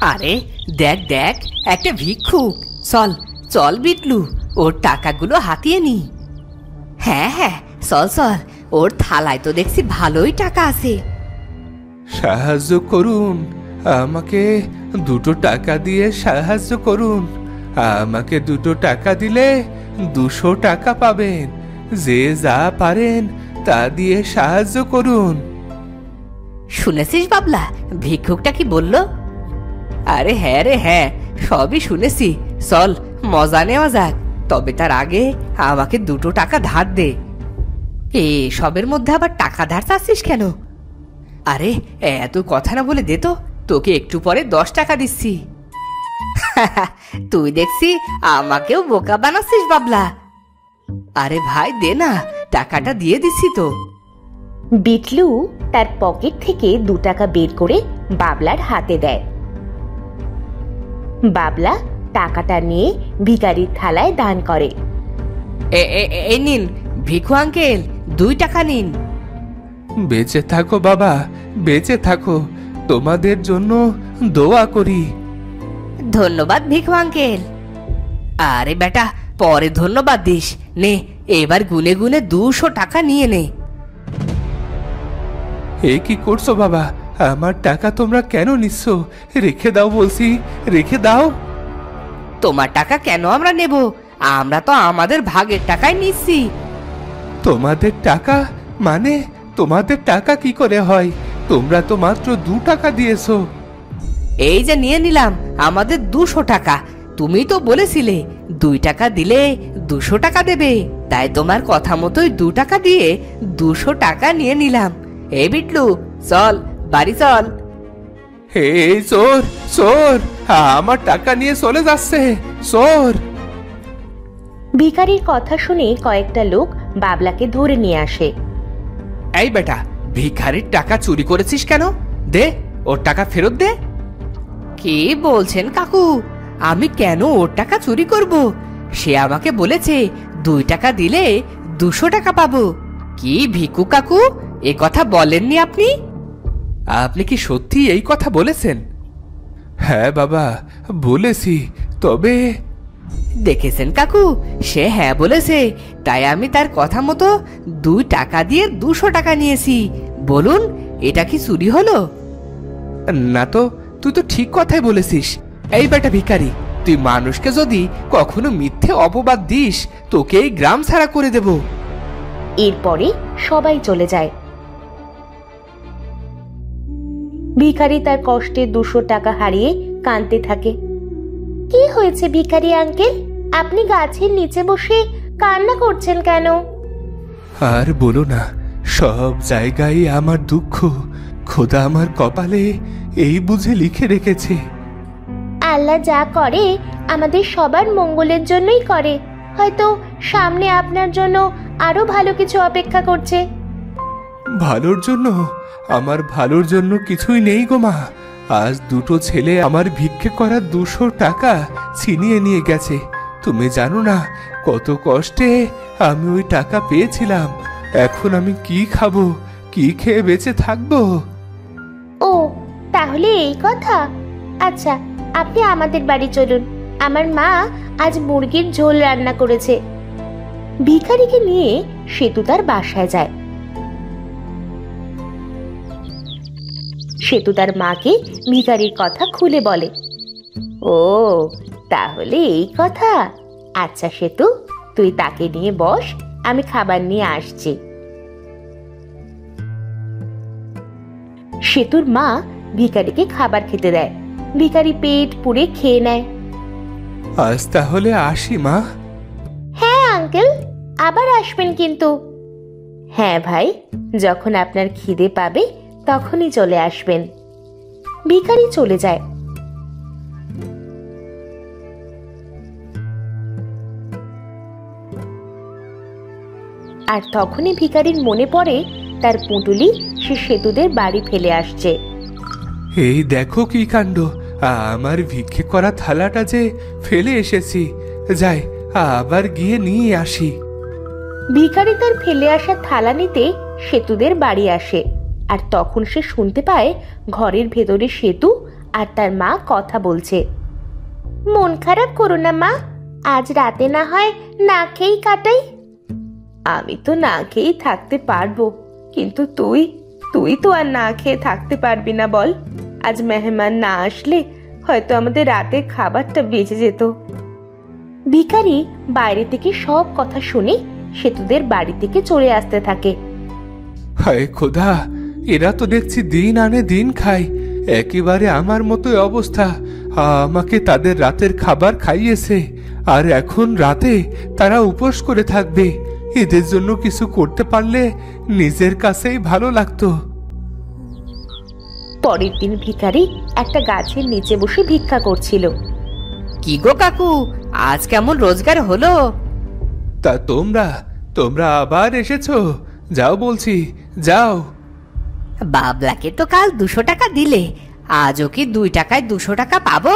আরে দেখ দেখ, একটা ভিক্ষুক। চল চল বিটলু, ওর টাকাগুলো হাতিয়ে নি। হ্যাঁ হ্যাঁ, চল চল, ওর থালায় তো দেখছি ভালোই টাকা আছে। সাহায্য করুন, আমাকে 2 টাকা দিয়ে সাহায্য করুন। আমাকে 2 টাকা দিলে 200 টাকা পাবেন। যে যা পারেন তা দিয়ে সাহায্য করুন। শুনেছিস বাবলা, ভিক্ষুকটা কি বললো? আরে হ্যাঁ রে হ্যাঁ, সবই শুনেছি। চল মজা নেওয়া যাক, তবে তার আগে আমাকে 2 টাকা ধার দে। সবের মধ্যে আবার টাকা ধার চাচ্ছিস কেন? আরে এত কথা না বলে দে তো, তোকে একটু পরে 10 টাকা দিচ্ছি। তুই দেখছি আমাকেও বোকা বানাচ্ছিস বাবলা। আরে ভাই দে না, টাকাটা দিয়ে দিচ্ছি তো। বিটলু তার পকেট থেকে 2 টাকা বের করে বাবলার হাতে দেয়। বাবলা টাকাটা নিয়ে ভিখারির থালায় দান করে। এই নিন ভিখু আঙ্কেল, 2 টাকা নিন। বেঁচে থাকো বাবা, বেঁচে থাকো, তোমাদের জন্য দোয়া করি। ধন্যবাদ ভিখু আঙ্কেল। আরে বেটা, পরে ধন্যবাদ দিস। নে এবার গুনে গুনে 200 টাকা নিয়ে নে। এ কি করছো বাবা? আমার টাকা তোমরা কেন নিচ্ছ? রেখে দাও বলছি, রেখে দাও। তোমার টাকা কেন আমরা নেব? আমরা তো আমাদের ভাগের টাকাই নিচ্ছি। তোমাদের টাকা মানে? তোমাদের টাকা কি করে হয়? তোমরা তো মাত্র 2 টাকা দিয়েছো। এই যে নিয়ে নিলাম আমাদের 200 টাকা। তুমি তো বলেছিলে 2 টাকা দিলে 200 টাকা দেবে, তাই তোমার কথা মতোই 2 টাকা দিয়ে 200 টাকা নিয়ে নিলাম। এই বিটলু, চল বাড়ি চল। এই চোর, চোর আমার টাকা নিয়ে চলে যাচ্ছে, চোর। ভিখারির কথা শুনে কয়েকটা লোক বাবলাকে ধরে নিয়ে আসে। এই বেটা, ভিখারির টাকা চুরি করেছিস কেন? দে, ওর টাকা ফেরত দে। কি বলছেন কাকু? আমি কেন ওর টাকা চুরি করব? সে আমাকে বলেছে 2 টাকা দিলে 200 টাকা পাবো। কি ভিকু কাকু, এ কথা বলেননি আপনি? আপনি কি সত্যি এই কথা বলেছেন? হ্যাঁ বাবা, বলেছি। তবে দেখেছেন কাকু, সে হ্যাঁ বলেছে, তাই আমি তার কথা মতো 2 টাকা দিয়ে 200 টাকা নিয়েছি। বলুন, এটা কি চুরি হলো? না তো, তুই তো ঠিক কথাই বলেছিস। এই বেটা ভিখারি, তুই মানুষকে যদি কখনো মিথ্যে অপবাদ দিস, তোকে এই গ্রাম ছাড়া করে দেব। এরপরে সবাই চলে যায়। ভিখারি তার কষ্টে 200 টাকা হারিয়ে কাঁদতে থাকে। কি হয়েছে ভিখারি আঙ্কেল, আপনি গাছের নিচে বসে কান্না করছেন কেন? আর বলো না, সব জায়গায় আমার দুঃখ। খোদা আমার কপালে এই বুঝে লিখে রেখেছে। আল্লাহ যা করে আমাদের সবার মঙ্গলের জন্যই করে। হয়তো সামনে আপনার জন্য আরো ভালো কিছু অপেক্ষা করছে। ভালোর জন্য? আমার ভালোর জন্য কিছুই নেই গো মা। আজ 2টো ছেলে আমার ভিক্ষে করা 200 টাকা ছিনিয়ে নিয়ে গেছে। তুমি জানো না কত কষ্টে আমি ওই টাকা পেয়েছিলাম। এখন আমি কি খাবো, কি খেয়ে বেঁচে থাকবো? ও, তাহলে এই কথা। আচ্ছা, আপনি আমাদের বাড়ি চলুন, আমার মা আজ মুরগির ঝোল রান্না করেছে। ভিখারিকে নিয়ে সেতু তার বাসায় যায়। সেতু তার মাকে ভিখারির কথা খুলে বলে। ও, তাহলে এই কথা। আচ্ছা সেতু, তুই তাকে নিয়ে বস, আমি খাবার নিয়ে আসছি। সেতুর মা ভিখারিকে খাবার খেতে দেয়। ভিখারি পেট পুড়ে খেয়ে নেয়। আজ তাহলে আসি মা। হ্যাঁ আঙ্কেল, আবার আসবেন কিন্তু। হ্যাঁ ভাই, যখন আপনার খিদে পাবে তখনই চলে আসবেন। ভিখারি চলে যায়। আর তখনই ভিখারির মনে পড়ে তার পুঁটুলি সে সেতুদের বাড়ি ফেলে আসছে। এই দেখো কি কাণ্ড, আমার ভিক্ষে করা থালাটা যে ফেলে এসেছি। যাই, আবার গিয়ে নিয়ে আসি। ভিখারি তার ফেলে আসা থালা নিতে সেতুদের বাড়ি আসে। আর তখন সে শুনতে পায় ঘরের ভেতরে সেতু আর তার মা কথা বলছে। মন খারাপ করো না মা, আজ রাতে না হয় না খেয়েই কাটাই। আমি তো না খেয়েই থাকতে পারবো, কিন্তু তুই তুই তো আর না খেয়ে থাকতে পারবি না বল। আজ মেহমান না আসলে হয়তো আমাদের রাতের খাবারটা বেঁচে যেত। ভিখারি বাইরে থেকে সব কথা শুনে সেতুদের বাড়ি থেকে চলে আসতে থাকে। হায় খোদা, এরা তো দেখছি দিন আনে দিন খায়, একেবারে আমার মতোই অবস্থা। আমাকে তাদের রাতের খাবার খাইয়েছে, আর এখন রাতে তারা উপোস করে থাকবে। এদের জন্য কিছু করতে পারলে নিজের কাছেই ভালো লাগতো। পরের দিন ভিখারি একটা গাছের নিচে বসে ভিক্ষা করছিল। কি গো কাকু, আজ কেমন রোজগার হলো? তা তোমরা আবার এসেছো? যাও বলছি, যাও। বাবলাকে তো কাল 200 টাকা দিলে, আজও কি 2 টাকায় 200 টাকা পাবো?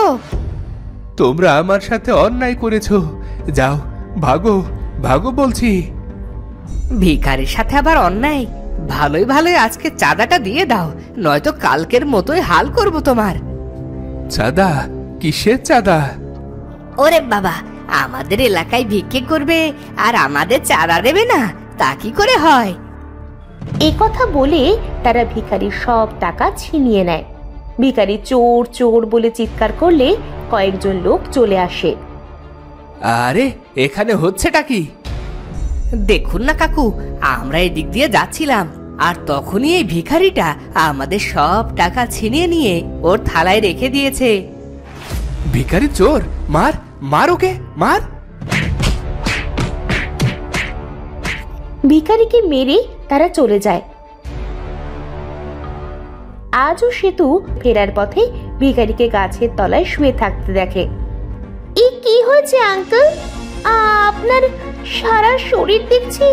তোমরা আমার সাথে অন্যায় করেছো, যাও, ভাগো ভাগো বলছি। ভিখারির সাথে আবার অন্যায়? ভালোই ভালোই আজকে চাঁদাটা দিয়ে দাও, নয়তো কালকের মতোই হাল করব তোমার। চাঁদা? কিসের চাঁদা? ওরে বাবা, আমাদের এলাকায় ভিক্ষে করবে আর আমাদের চাঁদা দেবে না, তা কি করে হয়? এই কথা বলে তারা ভিখারির সব টাকা ছিনিয়ে নেয়। ভিখারি চোর চোর বলে চিৎকার করলে কয়েকজন লোক চলে আসে। আরে, এখানে হচ্ছেটা কি? দেখুন না কাকু, আমরা এদিক দিয়ে যাচ্ছিলাম, আর তখনই এই ভিখারিটা আমাদের সব টাকা ছিনিয়ে নিয়ে ওর থালায় রেখে দিয়েছে। ভিখারি চোর, মার মার ওকে, মার। ভিখারিকে মেরে তারা চলে যায়। আজও সেতু ফেরার পথে ভিখারিকে গাছের তলায় শুয়ে থাকতে দেখে। কি হয়েছে আঙ্কেল? আপনার সারা শরীর দেখছি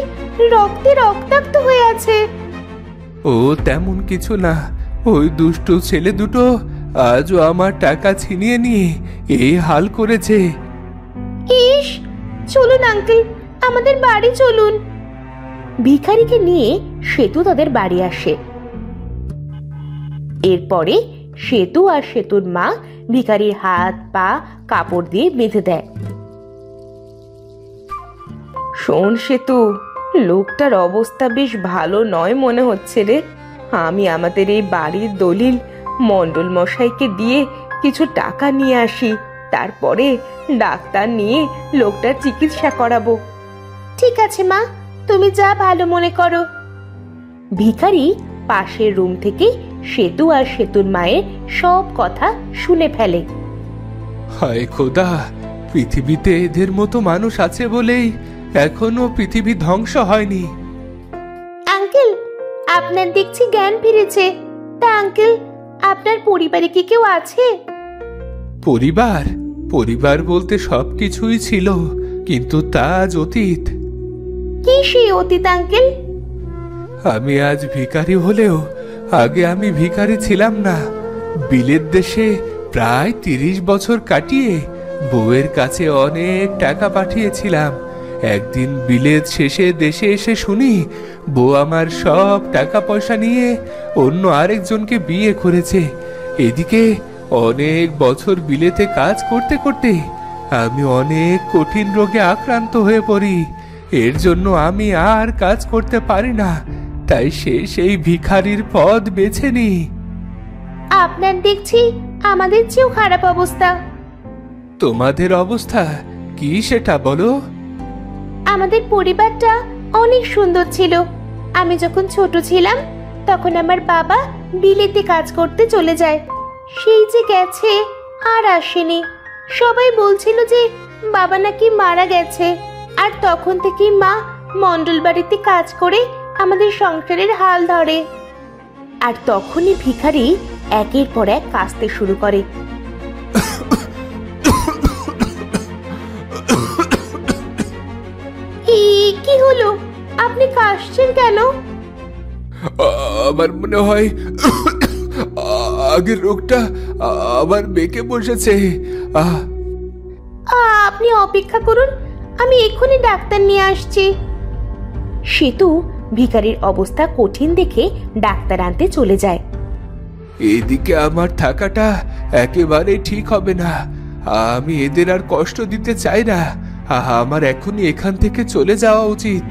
রক্তে রক্তাক্ত হয়ে আছে। ও তেমন কিছু না, ওই দুষ্টু ছেলে দুটো আজও আমার টাকা ছিনিয়ে নিয়ে এই হাল করেছে। ইস, চলুন আঙ্কেল, আমাদের বাড়ি চলুন। ভিখারিকে নিয়ে সেতু তাদের বাড়ি আসে। এরপরে সেতু আর সেতুর মা ভিখারির হাত পা কাপড় দিয়ে বেঁধে দেয়। শোন সেতু, লোকটার অবস্থা বেশ ভালো নয় মনে হচ্ছে রে। আমি আমাদের এই বাড়ির দলিল মণ্ডল মশাইকে দিয়ে কিছু টাকা নিয়ে আসি, তারপরে ডাক্তার নিয়ে লোকটার চিকিৎসা করাবো। ঠিক আছে মা, তুমি যা ভালো মনে করো। ভিখারি পাশের রুম থেকে সেতু আর সেতুর মায়ের সব কথা শুনে ফেলে। হায় খোদা, পৃথিবীতে এদের মতো মানুষ আছে বলেই এখনো পৃথিবী ধ্বংস হয়নি। আঙ্কেল, আপনার দেখছি জ্ঞান ফিরেছে। তা আঙ্কেল, আপনার পরিবারে কি কেউ আছে? পরিবার পরিবার বলতে সবকিছুই ছিল, কিন্তু তা আজ অতীত। কি সেই অতীত আঙ্কেল? আমি আজ ভিখারি হলেও আগে আমি ভিখারি ছিলাম না। বিলেত দেশে প্রায় 30 বছর কাটিয়ে বউয়ের কাছে অনেক টাকা পাঠিয়েছিলাম। একদিন বিলেত শেষে দেশে এসে শুনি বউ আমার সব টাকা পয়সা নিয়ে অন্য আরেকজনকে বিয়ে করেছে। এদিকে অনেক বছর বিলেতে কাজ করতে করতে আমি অনেক কঠিন রোগে আক্রান্ত হয়ে পড়ি। এর জন্য আমি আর কাজ করতে পারি না, তাই সেই ভিখারির পদ বেছে নি। আপনার দেখছি আমাদের চেয়েও খারাপ অবস্থা। তোমাদের অবস্থা কি সেটা বলো? আমাদের পরিবারটা অনেক সুন্দর ছিল। আমি যখন ছোট ছিলাম তখন আমার বাবা বিলেতে কাজ করতে চলে যায়। সেই যে গেছে আর আসেনি। সবাই বলছিল যে বাবা নাকি মারা গেছে, আর তখন থেকেই মা মণ্ডল বাড়িতে কাজ করে আমাদের সংসারের হাল ধরে। আর তখনই ভিখারি একের পর এক কাঁদতে শুরু করে। কি হলো? আপনি কাশছেন কেন? আমার মনে হয় আগের রোগটা আবার বেঁকে বসেছে। আপনি অপেক্ষা করুন, আমি এক্ষুনি ডাক্তার নিয়ে আসছি। সেতু ভিখারির অবস্থা কঠিন দেখে ডাক্তার আনতে চলে যায়। এদিকে আমার থাকাটা একেবারে ঠিক হবে না। আমি এদের আর কষ্ট দিতে চাই না। আমার এখনই এখান থেকে চলে যাওয়া উচিত।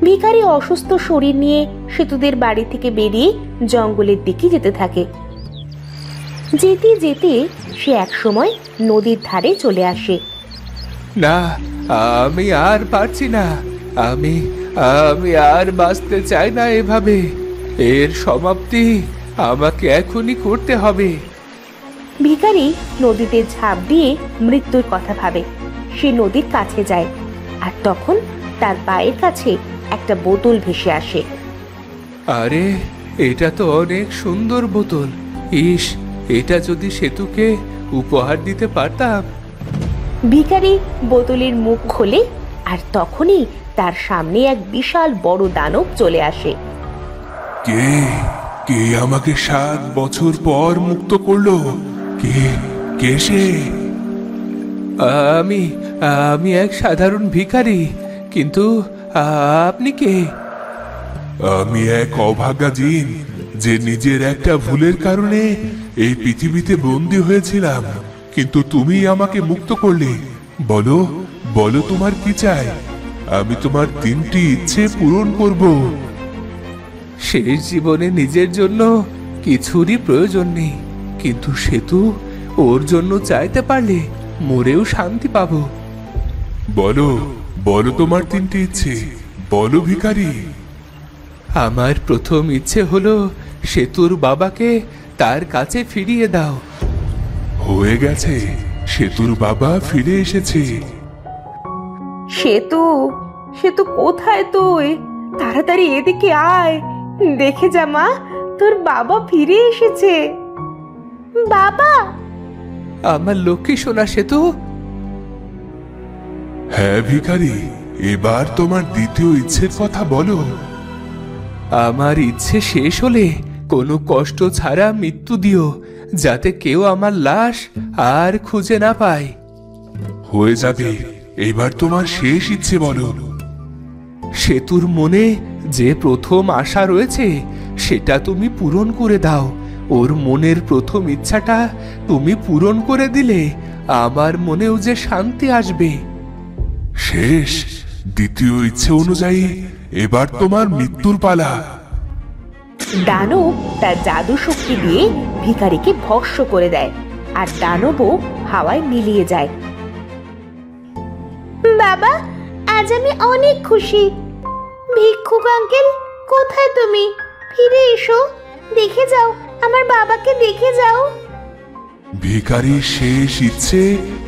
ভিখারি অসুস্থ শরীর নিয়ে সেতুদের বাড়ি থেকে বেরিয়ে জঙ্গলের দিকে যেতে থাকে। যেতে যেতে সে একসময় নদীর ধারে চলে আসে। না, আমি আর পারছি না। আমি আমি আর বাঁচতে চাই না এভাবে। এর সমাপ্তি আমাকে এখনই করতে হবে। ভিখারি নদীতে ঝাঁপ দিয়ে মৃত্যুর কথা ভাবে। সে নদীর কাছে যায়, আর তখন তার পায়ের কাছে একটা বোতল ভেসে আসে। আরে, এটা তো অনেক সুন্দর বোতল। ইস, এটা যদি সেতুকে উপহার দিতে পারতাম। ভিখারি বোতলের মুখ খোলে, আর তখনই তার সামনে এক বিশাল বড় দানব চলে আসে। কে কে আমাকে 7 বছর পর মুক্ত করলো? কে কে সে? আমি আমি এক সাধারণ ভিখারি, কিন্তু আপনি কে? আমি এক অভাগা জিন, যে নিজের একটা ভুলের কারণে এই পৃথিবীতে বন্দী হয়েছিলাম। কিন্তু তুমি আমাকে মুক্ত করলে। বলো বলো, তোমার কি চাই? আমি তোমার 3টি ইচ্ছে পূরণ করব। শেষ জীবনে নিজের জন্য কিছুরই প্রয়োজন নেই, কিন্তু সেতু ওর জন্য চাইতে পারলে মরেও শান্তি পাবো। বলো বলো, তোমার 3টি ইচ্ছে বলো ভিখারি। আমার প্রথম ইচ্ছে হলো সেতুর বাবাকে তার কাছে ফিরিয়ে দাও। হয়ে গেছে, সেতুর বাবা ফিরে এসেছে। সেতু, সেতু কোথায় তুই? তাড়াতাড়ি এদিকে আয়, দেখে যা মা, তোর বাবা ফিরে এসেছে। বাবা! আমার লক্ষ্মী সোনা সেতু। হ্যাঁ ভিখারি, এবার তোমার দ্বিতীয় ইচ্ছের কথা বলো। আমার ইচ্ছে শেষ হলে কোনো কষ্ট ছাড়া মৃত্যু দিও, যাতে কেউ আমার লাশ আর খুঁজে না পায়। হয়ে যাবে, এবার তোমার শেষ ইচ্ছে বলো। সেতুর মনে যে প্রথম আশা রয়েছে সেটা তুমি পূরণ করে দাও। ওর মনের প্রথম ইচ্ছাটা তুমি পূরণ করে দিলে আমার মনেও যে শান্তি আসবে। শেষ, দ্বিতীয় ইচ্ছে অনুযায়ী এবার তোমার মৃত্যুর পালা। দানব তার জাদু শক্তি দিয়ে ভিখারিকে ভস্ম করে দেয়, আর দানবও হাওয়ায় মিলিয়ে যায়। বাবা, আজ আমি অনেক খুশি। ভিক্ষুক আঙ্কেল, কোথায় তুমি? ফিরে এসো, দেখে যাও, আমার বাবাকে দেখে যাও। ভিখারির শেষ ইচ্ছে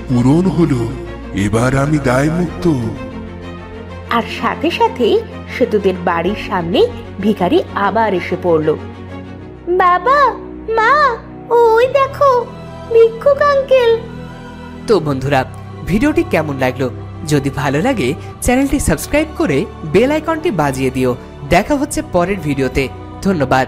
পূরণ হলো, এবার আমি দায় মুক্ত। আর সাথে সাথে সেতুদের বাড়ির সামনে ভিখারি আবার এসে পড়ল। বাবা, মা, ওই দেখো ভিক্ষুক আঙ্কেল। তো বন্ধুরা, ভিডিওটি কেমন লাগলো? যদি ভালো লাগে চ্যানেলটি সাবস্ক্রাইব করে বেল আইকনটি বাজিয়ে দিও। দেখা হচ্ছে পরের ভিডিওতে। ধন্যবাদ।